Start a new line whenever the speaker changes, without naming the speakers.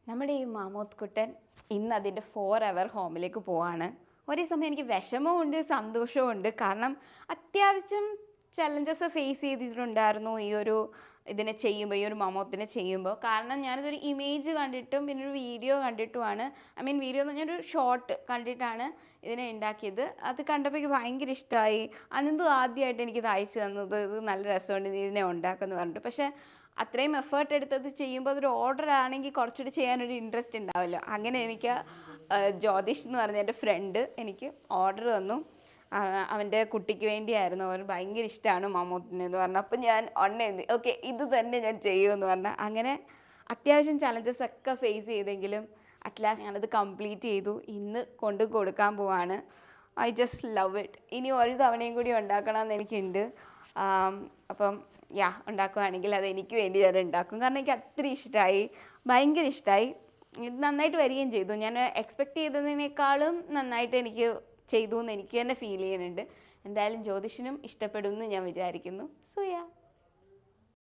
നമ്മുടെ ഈ മാമോത്ത് കുട്ടൻ ഇന്ന് അതിൻ്റെ 4 അവർ ഹോമിലേക്ക് പോവാണ്. ഒരേ സമയം എനിക്ക് വിഷമമുണ്ട് സന്തോഷമുണ്ട്. കാരണം അത്യാവശ്യം ചലഞ്ചസ് ഫേസ് ചെയ്തിട്ടുണ്ടായിരുന്നു ഈ ഒരു ഇതിനെ ചെയ്യുമ്പോൾ, ഈ ഒരു മമോത്തിനെ ചെയ്യുമ്പോൾ. കാരണം ഞാനിതൊരു ഇമേജ് കണ്ടിട്ടും പിന്നെ ഒരു വീഡിയോ കണ്ടിട്ടുമാണ്, വീഡിയോ എന്ന് പറഞ്ഞാൽ ഒരു ഷോർട്ട് കണ്ടിട്ടാണ് ഇതിനെ ഉണ്ടാക്കിയത്. അത് കണ്ടപ്പോൾ എനിക്ക് ഭയങ്കര ഇഷ്ടമായി. അനന്തു ആദ്യമായിട്ട് എനിക്കിത് അയച്ചു തന്നത്, ഇത് നല്ല രസമുണ്ട് ഇതിനെ ഉണ്ടാക്കുമെന്ന് പറഞ്ഞിട്ട്. പക്ഷേ അത്രയും എഫേർട്ട് എടുത്തത് ചെയ്യുമ്പോൾ അതൊരു ഓർഡർ ആണെങ്കിൽ കുറച്ചുകൂടി ചെയ്യാനൊരു ഇൻട്രസ്റ്റ് ഉണ്ടാവുമല്ലോ. അങ്ങനെ എനിക്ക് ജ്യോതിഷ് എന്ന് പറഞ്ഞ എൻ്റെ ഫ്രണ്ട് എനിക്ക് ഓർഡർ തന്നു. അവൻ്റെ കുട്ടിക്ക് വേണ്ടിയായിരുന്നു. അവന് ഭയങ്കര ഇഷ്ടമാണ് മമ്മൂട്ടിനെ എന്ന് പറഞ്ഞു. അപ്പം ഞാൻ ഓക്കെ ഇത് തന്നെ ഞാൻ ചെയ്യുമെന്ന് പറഞ്ഞു. അങ്ങനെ അത്യാവശ്യം ചലഞ്ചസ് ഒക്കെ ഫേസ് ചെയ്തെങ്കിലും അറ്റ് ലാസ്റ്റ് ഞാനത് കംപ്ലീറ്റ് ചെയ്തു. ഇന്ന് കൊണ്ട് കൊടുക്കാൻ പോവാണ്. I just love it. ഇനി ഒരു തവണയും കൂടി ഉണ്ടാക്കണമെന്ന് എനിക്കുണ്ട്. അപ്പം ഉണ്ടാക്കുകയാണെങ്കിൽ അത് എനിക്ക് വേണ്ടി ഞാൻ ഉണ്ടാക്കും. കാരണം എനിക്ക് അത്ര ഇഷ്ടമായി, ഭയങ്കര ഇഷ്ടമായി. ഇത് നന്നായിട്ട് വരികയും ചെയ്തു. ഞാൻ എക്സ്പെക്റ്റ് ചെയ്തതിനേക്കാളും നന്നായിട്ട് എനിക്ക് ചെയ്തു എന്ന് എനിക്ക് തന്നെ ഫീൽ ചെയ്യുന്നുണ്ട്. എന്തായാലും ജ്യോതിഷിനും ഇഷ്ടപ്പെടുമെന്ന് ഞാൻ വിചാരിക്കുന്നു. സോ